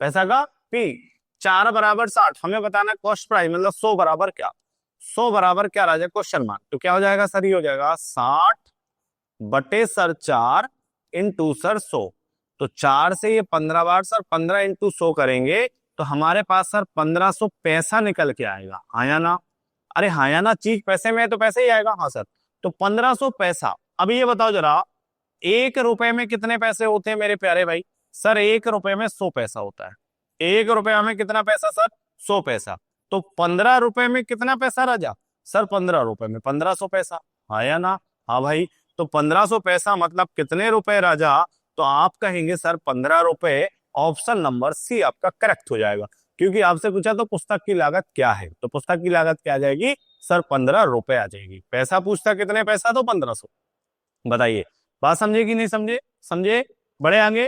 पैसा का पी, 4 बराबर 60। हमें बताना कॉस्ट प्राइस मतलब 100 बराबर क्या? 100 बराबर क्या राजा? Question mark. तो क्या हो जाएगा सर? ये हो जाएगा 60 बटे सर 4 इंटू सर 100। तो 4 से ये 15 बार सर 15 इंटू 100 करेंगे तो हमारे पास सर 1500 पैसा निकल के आएगा। हाँ या ना? अरे हाँ या ना? चीज पैसे में है तो पैसे ही आएगा। हाँ सर। तो 1500 पैसा। अब ये बताओ जरा, 1 रुपए में कितने पैसे होते हैं मेरे प्यारे भाई? सर 1 रुपए में 100 पैसा होता है। 1 रुपया में कितना पैसा सर? 100 पैसा। तो 15 रुपए में कितना पैसा राजा? सर 15 रुपए में 1500 पैसा। हाँ या ना? हाँ भाई। तो 1500 पैसा मतलब कितने रुपए राजा? तो आप कहेंगे सर 15 रुपए। ऑप्शन नंबर सी आपका करेक्ट हो जाएगा, क्योंकि आपसे पूछा तो पुस्तक की लागत क्या है, तो पुस्तक की लागत क्या आ जाएगी सर? 15 रुपए आ जाएगी। पैसा पूछता कितने पैसा? तो 1500। बताइए, बात समझे कि नहीं समझे? समझे? बड़े आगे।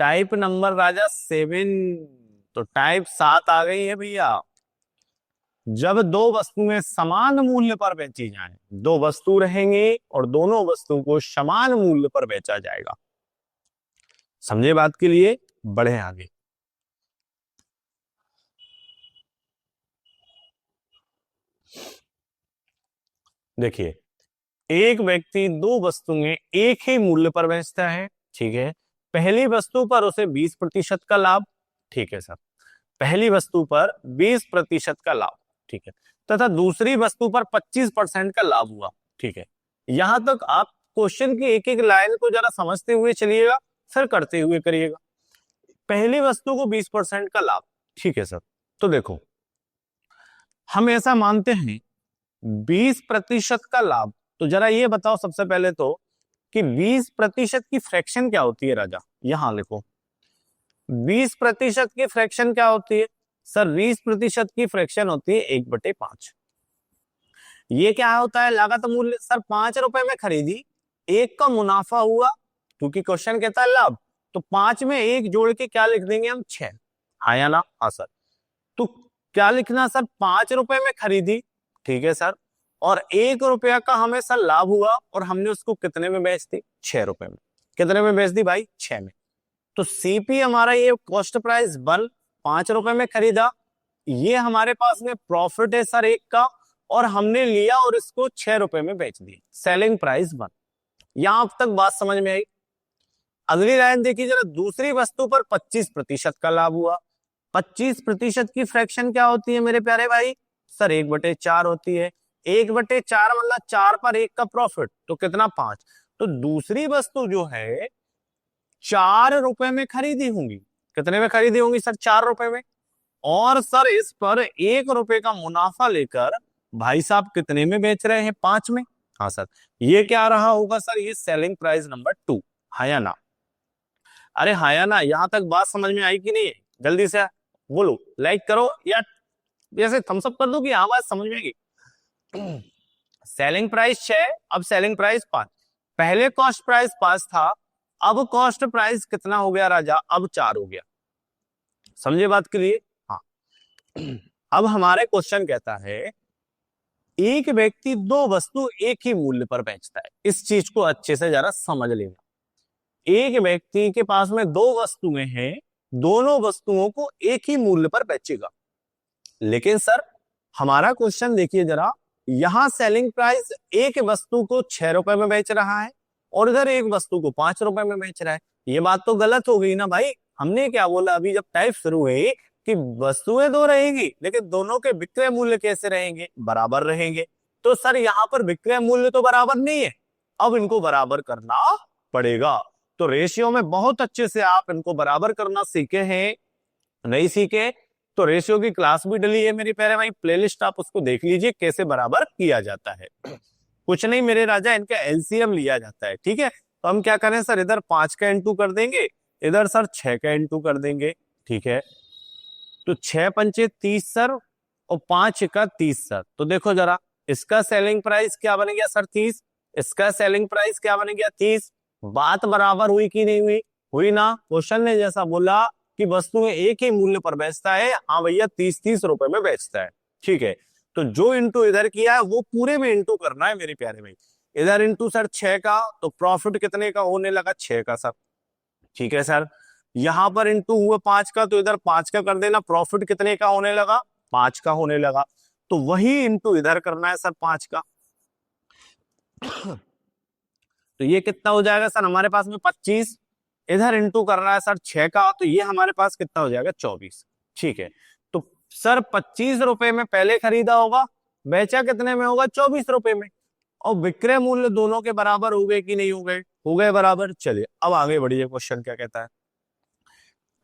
टाइप नंबर राजा 7। तो टाइप 7 आ गई है भैया। जब दो वस्तुएं समान मूल्य पर बेची जाएं, दो वस्तु रहेंगी और दोनों वस्तु को समान मूल्य पर बेचा जाएगा। समझे बात के लिए? बढ़े आगे। देखिए, एक व्यक्ति दो वस्तुएं एक ही मूल्य पर बेचता है। ठीक है। पहली वस्तु पर उसे 20% का लाभ। ठीक है सर। पहली वस्तु पर 20% का लाभ। ठीक है। तथा दूसरी वस्तु पर 25% का लाभ हुआ। ठीक है। यहां तक आप क्वेश्चन की एक एक लाइन को जरा समझते हुए चलिएगा, फिर करते हुए करिएगा। पहली वस्तु को 20% का लाभ। ठीक है सर। तो देखो, हम ऐसा मानते हैं 20% का लाभ। तो जरा ये बताओ सबसे पहले तो कि 20% की फ्रैक्शन क्या होती है राजा? यहां लिखो, 20% की फ्रैक्शन क्या होती है सर? 20% की फ्रैक्शन होती है 1/5। ये क्या होता है? लागत मूल्य। सर 5 रुपए में खरीदी, 1 का मुनाफा हुआ, क्योंकि क्वेश्चन कहता है लाभ। तो 5 में 1 जोड़ के क्या लिख देंगे हम? 6। हाँ या ना? हाँ सर। तो क्या लिखना सर? 5 रुपए में खरीदी। ठीक है सर। और 1 रुपया का हमें सर लाभ हुआ और हमने उसको कितने में बेच दी? 6 रुपए में। कितने में बेच दी भाई? 6 में। तो सीपी हमारा ये कॉस्ट प्राइस 1, 5 रुपए में खरीदा। ये हमारे पास में प्रॉफिट है सर 1 का, और हमने लिया और इसको 6 रुपए में बेच दिया। Selling price 1। यहां तक बात समझ में आई? अगली लाइन देखिए जरा, दूसरी वस्तु पर 25% का लाभ हुआ। 25% की फ्रैक्शन क्या होती है मेरे प्यारे भाई? सर 1/4 होती है। 1/4 मतलब 4 पर 1 का प्रॉफिट, तो कितना? 5। तो दूसरी वस्तु जो है 4 रुपए में खरीदी होंगी। कितने में खरीदी होंगी सर? 4 रुपए में। और सर इस पर 1 रुपए का मुनाफा लेकर भाई साहब कितने में बेच रहे हैं? 5 में। हाँ सर। ये क्या रहा होगा सर? ये सेलिंग प्राइस नंबर 2। हाँ या ना? अरे हाँ या ना? यहां तक बात समझ में आई कि नहीं? जल्दी से बोलो, लाइक करो या जैसे थम्स अप कर दो कि आवाज समझ में आएगी। सेलिंग प्राइस 6, अब सेलिंग प्राइस 5। पहले कॉस्ट प्राइस 5 था, अब कॉस्ट प्राइस कितना हो गया राजा? अब 4 हो गया। समझे बात के लिए? हाँ। अब हमारे क्वेश्चन कहता है एक व्यक्ति दो वस्तु एक ही मूल्य पर बेचता है। इस चीज को अच्छे से जरा समझ लेना। एक व्यक्ति के पास में दो वस्तुएं हैं, दोनों वस्तुओं को एक ही मूल्य पर बेचेगा। लेकिन सर हमारा क्वेश्चन देखिए जरा, यहां सेलिंग प्राइस एक वस्तु को 6 रुपए में बेच रहा है और इधर एक वस्तु को 5 रुपए में बेच रहा है। ये बात तो गलत हो गई ना भाई। हमने क्या बोला अभी जब टाइप शुरू हुई कि वस्तुएं दो रहेंगी, लेकिन दोनों के विक्रय मूल्य कैसे रहेंगे? बराबर रहेंगे। तो सर यहाँ पर विक्रय मूल्य तो बराबर नहीं है, अब इनको बराबर करना पड़ेगा। तो रेशियो में बहुत अच्छे से आप इनको बराबर करना सीखे हैं, नहीं सीखे तो रेशियो की क्लास भी डली है मेरी प्यारे भाई, प्लेलिस्ट आप उसको देख लीजिए कैसे बराबर किया जाता है। कुछ नहीं मेरे राजा, इनका एलसीएम लिया जाता है। ठीक है। तो हम क्या करें सर, इधर 5 का इंटू कर देंगे, इधर सर 6 का इंटू कर देंगे। ठीक है। तो 6 पंचे 30 सर, और 5 का 30 सर। तो देखो जरा, इसका सेलिंग प्राइस क्या बन गया सर 30, इसका सेलिंग प्राइस क्या बन गया 30। बात बराबर हुई कि नहीं हुई, हुई ना। क्वेश्चन ने जैसा बोला कि वस्तुएं एक ही मूल्य पर बेचता है, हाँ भैया 30-30 रुपए में बेचता है, ठीक है। तो जो इंटू इधर किया है वो पूरे में इंटू करना है मेरे प्यारे भाई। इधर इंटू सर 6 का, तो प्रॉफिट कितने का होने लगा 6 का सर, ठीक है सर। यहां पर इंटू हुआ 5 का, तो इधर 5 का कर देना, प्रॉफिट कितने का होने लगा 5 का होने लगा। तो वही इंटू इधर करना है सर 5 का। तो ये कितना हो जाएगा सर हमारे पास में 25, इधर इंटू कर रहा है सर 6 का, तो ये हमारे पास कितना हो जाएगा 24, ठीक है। तो सर 25 रुपए में पहले खरीदा होगा, बेचा कितने में होगा 24 रुपए में, और विक्रय मूल्य दोनों के बराबर हो गए कि नहीं हो गए, हो गए बराबर। चलिए अब आगे बढ़िए, क्वेश्चन क्या कहता है।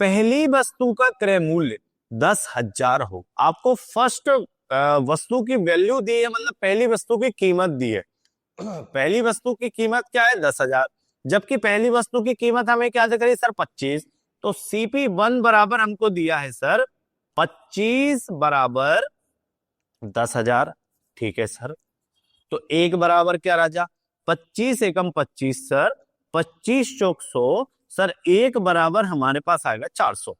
पहली वस्तु का क्रय मूल्य 10,000 हो, आपको फर्स्ट वस्तु की वैल्यू दी है, मतलब पहली वस्तु की कीमत दी है। पहली वस्तु की कीमत क्या है 10,000, जबकि पहली वस्तु की कीमत हमें क्या करी सर 25। तो CP1 बराबर हमको दिया है सर 25 बराबर 10,000, ठीक है सर। तो एक बराबर क्या राजा 25 एकम 25 सर, 25 चौक 100 सर, एक बराबर हमारे पास आएगा 400।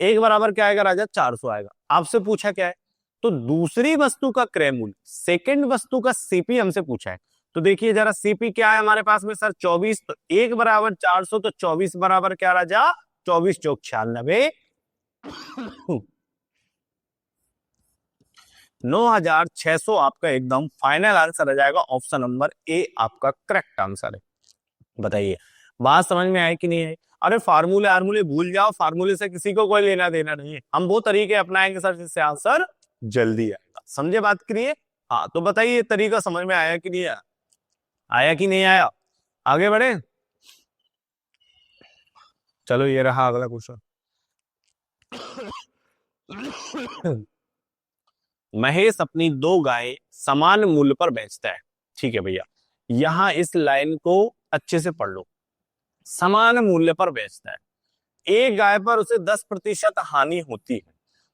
एक बराबर क्या आएगा राजा 400 आएगा। आपसे पूछा क्या है, तो दूसरी वस्तु का क्रय मूल्य, सेकंड वस्तु का सीपी हमसे पूछा है। तो देखिए जरा सीपी क्या है हमारे पास में सर 24, तो एक बराबर 400, तो 24 बराबर क्या राजा 24 चौक 96, 9,600 आपका एकदम फाइनल आंसर आ जाएगा। ऑप्शन नंबर ए आपका करेक्ट आंसर है। बताइए बात समझ में आई कि नहीं आई। अरे फार्मूले आर्मूले भूल जाओ, फार्मूले से किसी को कोई लेना देना नहीं है, हम वो तरीके अपनाएंगे सर जिससे आंसर जल्दी आएगा। समझे बात के लिए। हाँ तो बताइए तरीका समझ में आया कि नहीं आया, आया कि नहीं आया। आगे बढ़े, चलो ये रहा अगला क्वेश्चन। महेश अपनी 2 गायें समान मूल्य पर बेचता है, ठीक है भैया। यहां इस लाइन को अच्छे से पढ़ लो, समान मूल्य पर बेचता है, एक गाय पर उसे 10% हानि होती है।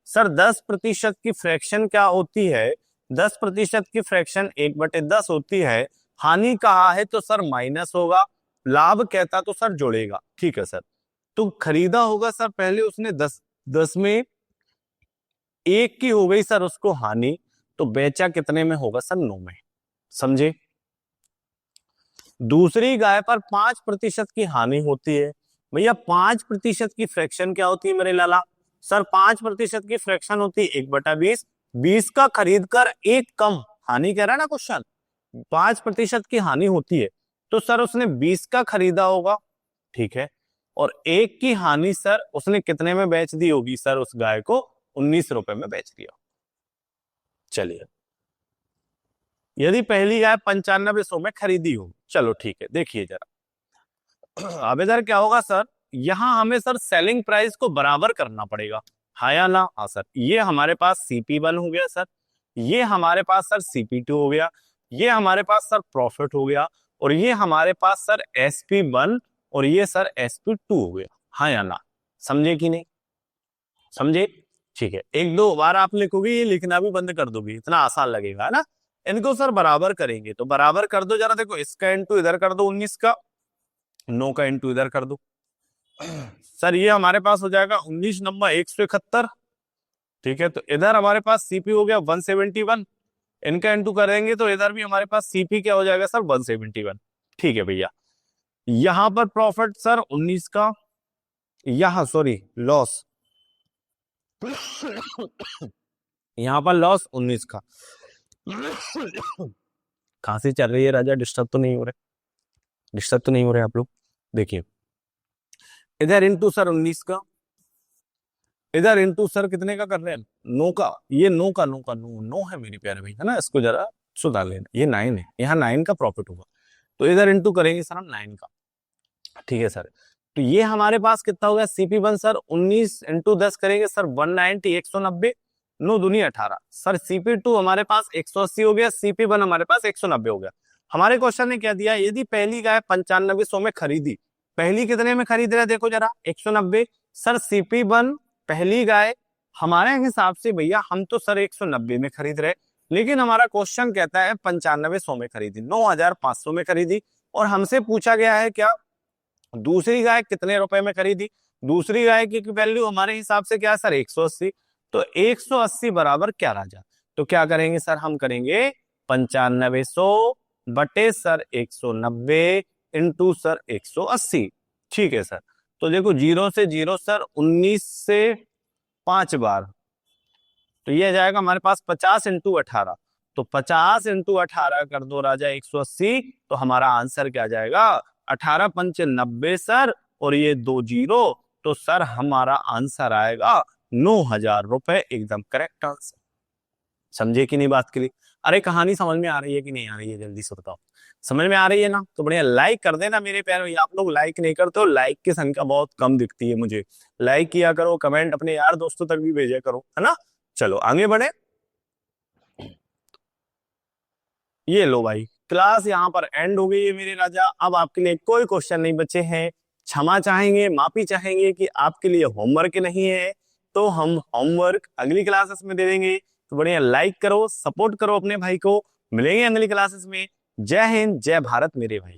सर 10% की फ्रैक्शन क्या होती है, 10% की फ्रैक्शन 1/10 होती है। हानि कहा है तो सर माइनस होगा, लाभ कहता तो सर जोड़ेगा, ठीक है सर। तो खरीदा होगा सर पहले उसने 10 में, एक की हो गई सर उसको हानि, तो बेचा कितने में होगा सर 9 में। समझे। दूसरी गाय पर 5% की हानि होती है। भैया 5% की फ्रैक्शन क्या होती है मेरे लाला, सर 5% की फ्रैक्शन होती है 1/20, 20 का खरीद कर एक कम, हानि कह रहा है ना क्वेश्चन, 5% की हानि होती है, तो सर उसने 20 का खरीदा होगा, ठीक है। और एक की हानि सर उसने कितने में बेच दी होगी सर, उस गाय को 19 रुपए में बेच दिया। चलिए यदि पहली गाय 9500 में खरीदी हो, चलो ठीक है देखिए जरा। अब इधर क्या होगा सर, यहां हमें सर सेलिंग प्राइस को बराबर करना पड़ेगा, हाँ या ना। हाँ सर, ये हमारे पास CP1 हो गया सर, ये हमारे पास सर CP2 हो गया, ये हमारे पास सर प्रॉफिट हो गया, और ये हमारे पास सर SP1 और ये सर SP2 हो गया, हाँ या ना। समझे कि नहीं समझे, ठीक है। एक दो बार आप लिखोगे, ये लिखना भी बंद कर दोगे, इतना आसान लगेगा है ना। इनको सर बराबर करेंगे, तो बराबर कर दो जरा, देखो इसका इंटू इधर कर दो 19 का, 9 का इंटू इधर कर दो। सर ये हमारे पास हो जाएगा 19 नंबर 171, ठीक है। तो इधर हमारे पास CP हो गया 171, इनका इंटू करेंगे तो इधर भी हमारे पास CP क्या हो जाएगा सर 171, ठीक है भैया। यहां पर प्रॉफिट सर 19 का, यहां सॉरी लॉस, यहां पर लॉस 19 का। खांसी चल रही है राजा, डिस्टर्ब तो नहीं हो रहे, डिस्टर्ब तो नहीं हो रहे आप लोग। देखिए इधर इंटू सर 19 का, इधर इंटू सर कितने का कर रहे हैं 9 का, ये 9 का 9 का 9 है मेरे प्यारे भाई, है ना। इसको जरा सुधार लेना, ये 9 है, यहाँ 9 का प्रॉफिट होगा, तो इधर इंटू करेंगे सर हम 9 का, ठीक है सर। तो ये हमारे पास कितना हो गया CP1 सर 19 इंटू 10 करेंगे सर 190, 190, 9 दूनी 18 सर। CP2 हमारे पास 180 हो गया, CP1 हमारे पास 190 हो गया। हमारे क्वेश्चन ने क्या दिया, यदि पहली गाय 9500 में खरीदी, पहली कितने में खरीद रहे देखो जरा 190, सर CP1 पहली गाय हमारे हिसाब से भैया हम तो सर 190 में खरीद रहे, लेकिन हमारा क्वेश्चन कहता है 9500 में खरीदी, 9500 में खरीदी। और हमसे पूछा गया है क्या, दूसरी गाय कितने रुपए में खरीदी। दूसरी गाय की वैल्यू हमारे हिसाब से क्या है सर 180। तो 180 बराबर क्या राजा। तो क्या करेंगे सर, हम करेंगे 9500 बटे सर 190 इंटू सर 180। ठीक है सर। तो देखो 0 से 0 सर 19 से 5 बार, तो ये जाएगा हमारे पास 50 इंटू 18। तो 50 इंटू 18 कर दो राजा 180। तो हमारा आंसर क्या जाएगा, 18 पंच 90 सर, और ये 2 जीरो। तो सर हमारा आंसर आएगा 9,000 रुपए, एकदम करेक्ट आंसर। समझे कि नहीं बात के लिए। अरे कहानी समझ में आ रही है कि नहीं आ रही है, जल्दी से बताओ। समझ में आ रही है ना, तो बढ़िया लाइक कर देना मेरे प्यारे। आप लोग लाइक नहीं करते हो, लाइक की संख्या बहुत कम दिखती है मुझे। लाइक किया करो, कमेंट अपने यार दोस्तों तक भी भेजा करो, है ना। चलो आगे बढ़े। ये लो भाई, क्लास यहाँ पर एंड हो गई है मेरे राजा। अब आपके लिए कोई क्वेश्चन नहीं बचे हैं। क्षमा चाहेंगे, माफी चाहेंगे कि आपके लिए होमवर्क नहीं है, तो हम होमवर्क अगली क्लासेस में दे देंगे। तो बढ़िया लाइक करो, सपोर्ट करो अपने भाई को। मिलेंगे अगली क्लासेस में। जय हिंद, जय भारत मेरे भाई।